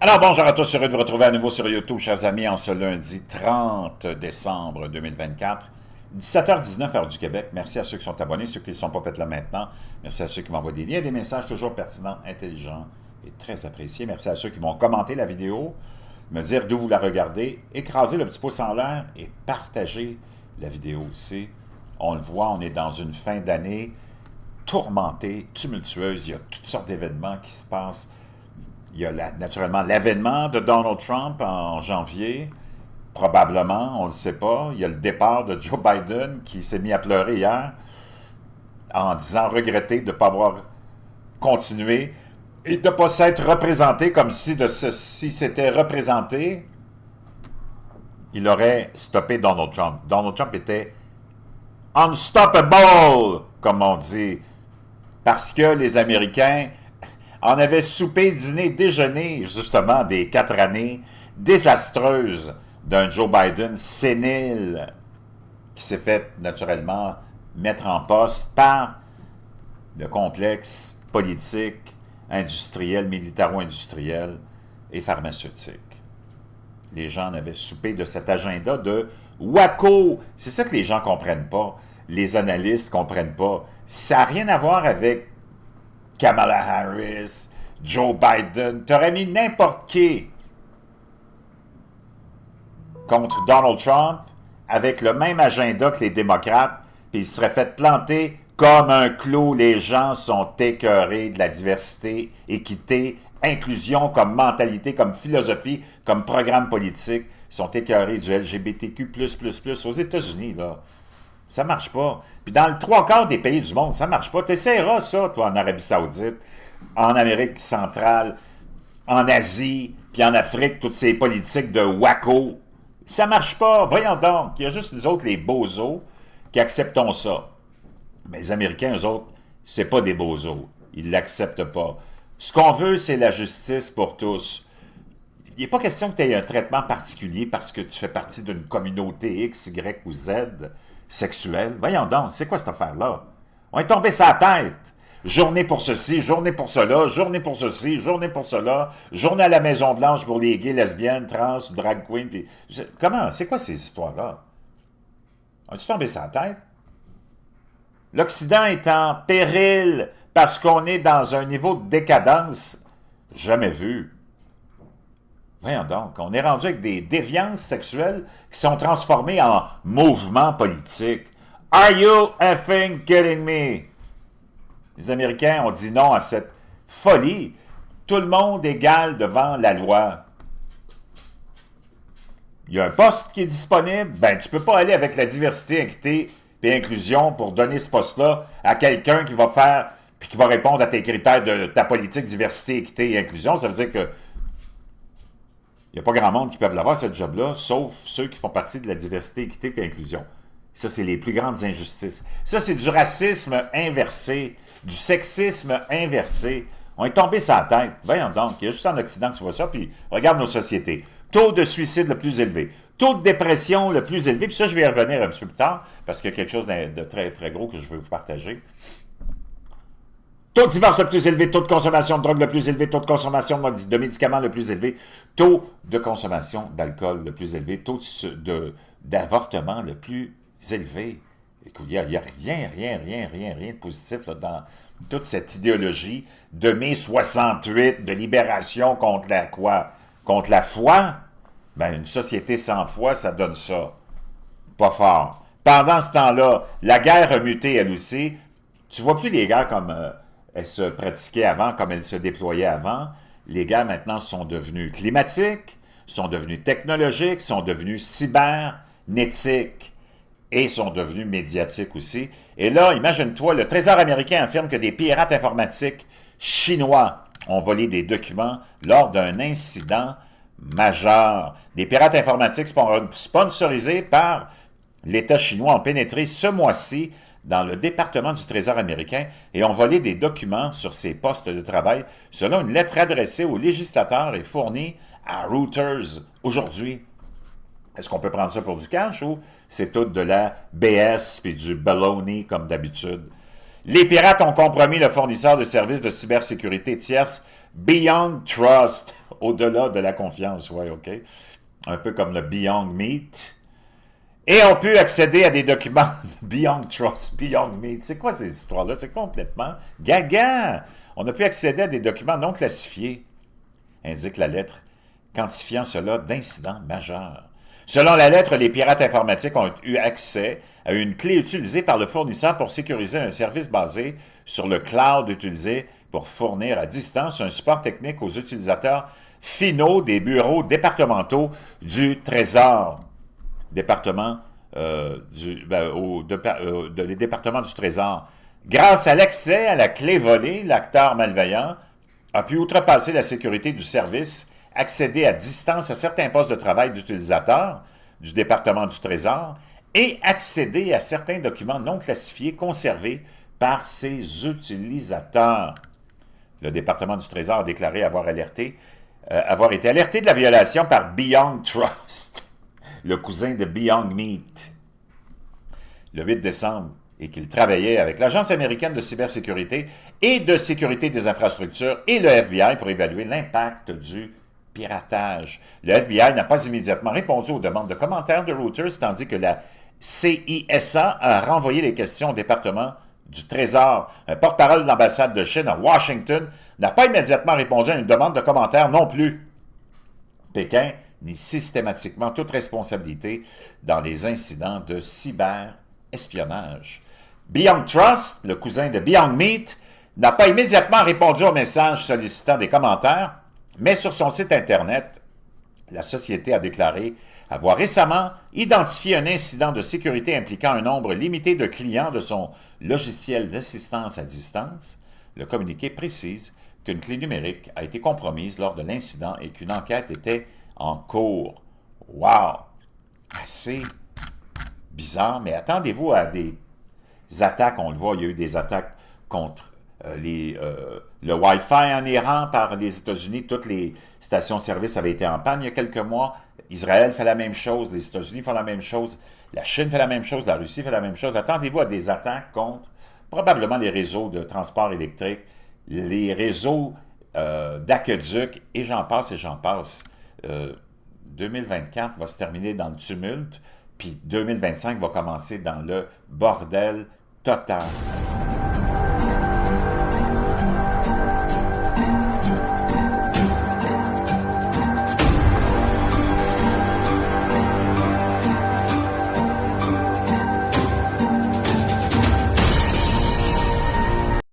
Alors bonjour à tous, heureux de vous retrouver à nouveau sur YouTube, chers amis, en ce lundi 30 décembre 2024, 17h19 heure du Québec. Merci à ceux qui sont abonnés, ceux qui ne sont pas faits là maintenant. Merci à ceux qui m'envoient des liens, des messages toujours pertinents, intelligents et très appréciés. Merci à ceux qui vont commenter la vidéo, me dire d'où vous la regardez, écraser le petit pouce en l'air et partager la vidéo aussi. On le voit, on est dans une fin d'année tourmentée, tumultueuse. Il y a toutes sortes d'événements qui se passent. Il y a naturellement l'avènement de Donald Trump en janvier, probablement, on ne le sait pas. Il y a le départ de Joe Biden qui s'est mis à pleurer hier en disant regretter de ne pas avoir continué et de ne pas s'être représenté comme si s'était représenté, il aurait stoppé Donald Trump. Donald Trump était unstoppable, comme on dit, parce que les Américains en avaient soupé, dîné, déjeuner, justement, des 4 années désastreuses d'un Joe Biden sénile qui s'est fait, naturellement, mettre en poste par le complexe politique, industriel, militaro-industriel et pharmaceutique. Les gens en avaient soupé de cet agenda de wacko. C'est ça que les gens ne comprennent pas. Les analystes ne comprennent pas. Ça n'a rien à voir avec Kamala Harris, Joe Biden. Tu aurais mis n'importe qui contre Donald Trump avec le même agenda que les démocrates, puis il serait fait planter comme un clou. Les gens sont écœurés de la diversité, équité, inclusion comme mentalité, comme philosophie, comme programme politique. Ils sont écœurés du LGBTQ++. Aux États-Unis, là. Ça marche pas. Puis dans le 3/4 des pays du monde, ça marche pas. Tu essaieras ça, toi, en Arabie Saoudite, en Amérique centrale, en Asie, puis en Afrique, toutes ces politiques de wacko. Ça marche pas. Voyons donc. Il y a juste nous autres, les bozos, qui acceptons ça. Mais les Américains, eux autres, c'est pas des bozos. Ils l'acceptent pas. Ce qu'on veut, c'est la justice pour tous. Il n'est pas question que tu aies un traitement particulier parce que tu fais partie d'une communauté X, Y ou Z sexuelle. Voyons donc, c'est quoi cette affaire-là? On est tombé sur la tête. Journée pour ceci, journée pour cela, journée pour ceci, journée pour cela, journée à la Maison-Blanche pour les gays, lesbiennes, trans, drag queens. Pis... Comment? C'est quoi ces histoires-là? On est tombé sur la tête? L'Occident est en péril parce qu'on est dans un niveau de décadence jamais vu. Voyons donc, on est rendu avec des déviances sexuelles qui sont transformées en mouvements politiques. Are you effing kidding me? Les Américains ont dit non à cette folie. Tout le monde égal devant la loi. Il y a un poste qui est disponible, ben tu peux pas aller avec la diversité, équité et inclusion pour donner ce poste-là à quelqu'un qui va faire, puis qui va répondre à tes critères de ta politique diversité, équité et inclusion. Ça veut dire que il n'y a pas grand monde qui peuvent l'avoir, ce job-là, sauf ceux qui font partie de la diversité, équité et inclusion. Ça, c'est les plus grandes injustices. Ça, c'est du racisme inversé, du sexisme inversé. On est tombé sur la tête. Voyons donc, il y a juste en Occident que tu vois ça, puis regarde nos sociétés. Taux de suicide le plus élevé. Taux de dépression le plus élevé. Puis ça, je vais y revenir un petit peu plus tard, parce qu'il y a quelque chose de très, très gros que je veux vous partager. Taux de divorce le plus élevé, taux de consommation de drogue le plus élevé, taux de consommation de médicaments le plus élevé, taux de consommation d'alcool le plus élevé, taux d'avortement le plus élevé. Écoute, il n'y a rien de positif là, dans toute cette idéologie de mai 68, de libération contre la quoi? Contre la foi? Ben, une société sans foi, ça donne ça. Pas fort. Pendant ce temps-là, la guerre a muté elle aussi. Tu vois plus les guerres comme elles se pratiquaient avant, comme elles se déployaient avant. Les guerres maintenant sont devenues climatiques, sont devenues technologiques, sont devenues cybernétiques et sont devenues médiatiques aussi. Et là, imagine-toi, le Trésor américain affirme que des pirates informatiques chinois ont volé des documents lors d'un incident majeur. Des pirates informatiques sponsorisés par l'État chinois ont pénétré ce mois-ci dans le département du Trésor américain et ont volé des documents sur ces postes de travail selon une lettre adressée aux législateurs et fournie à Reuters aujourd'hui. Est-ce qu'on peut prendre ça pour du cash ou c'est tout de la BS et du baloney comme d'habitude? Les pirates ont compromis le fournisseur de services de cybersécurité tierce Beyond Trust. Au-delà de la confiance, ouais, OK. Un peu comme le Beyond Meat. Et on peut accéder à des documents Beyond Trust, Beyond Meat. C'est quoi ces histoires-là? C'est complètement gaga! On a pu accéder à des documents non classifiés, indique la lettre, quantifiant cela d'incidents majeurs. Selon la lettre, les pirates informatiques ont eu accès à une clé utilisée par le fournisseur pour sécuriser un service basé sur le cloud utilisé pour fournir à distance un support technique aux utilisateurs finaux des bureaux départementaux du Trésor. Département les départements du Trésor. Grâce à l'accès à la clé volée, l'acteur malveillant a pu outrepasser la sécurité du service, accéder à distance à certains postes de travail d'utilisateurs du département du Trésor et accéder à certains documents non classifiés conservés par ses utilisateurs. Le département du Trésor a déclaré avoir été alerté de la violation par Beyond Trust, le cousin de Beyond Meat, le 8 décembre, et qu'il travaillait avec l'Agence américaine de cybersécurité et de sécurité des infrastructures et le FBI pour évaluer l'impact du piratage. Le FBI n'a pas immédiatement répondu aux demandes de commentaires de Reuters, tandis que la CISA a renvoyé les questions au département du Trésor. Un porte-parole de l'ambassade de Chine à Washington n'a pas immédiatement répondu à une demande de commentaires non plus. Pékin nie systématiquement toute responsabilité dans les incidents de cyberespionnage. Beyond Trust, le cousin de Beyond Meat, n'a pas immédiatement répondu au message sollicitant des commentaires, mais sur son site Internet, la société a déclaré avoir récemment identifié un incident de sécurité impliquant un nombre limité de clients de son logiciel d'assistance à distance. Le communiqué précise qu'une clé numérique a été compromise lors de l'incident et qu'une enquête était en cours. Wow! Assez bizarre, mais attendez-vous à des attaques. On le voit, il y a eu des attaques contre le Wi-Fi en Iran par les États-Unis. Toutes les stations-service avaient été en panne il y a quelques mois. Israël fait la même chose, les États-Unis font la même chose, la Chine fait la même chose, la Russie fait la même chose. Attendez-vous à des attaques contre probablement les réseaux de transport électrique, les réseaux d'aqueduc, et j'en passe et j'en passe. 2024 va se terminer dans le tumulte, puis 2025 va commencer dans le bordel total.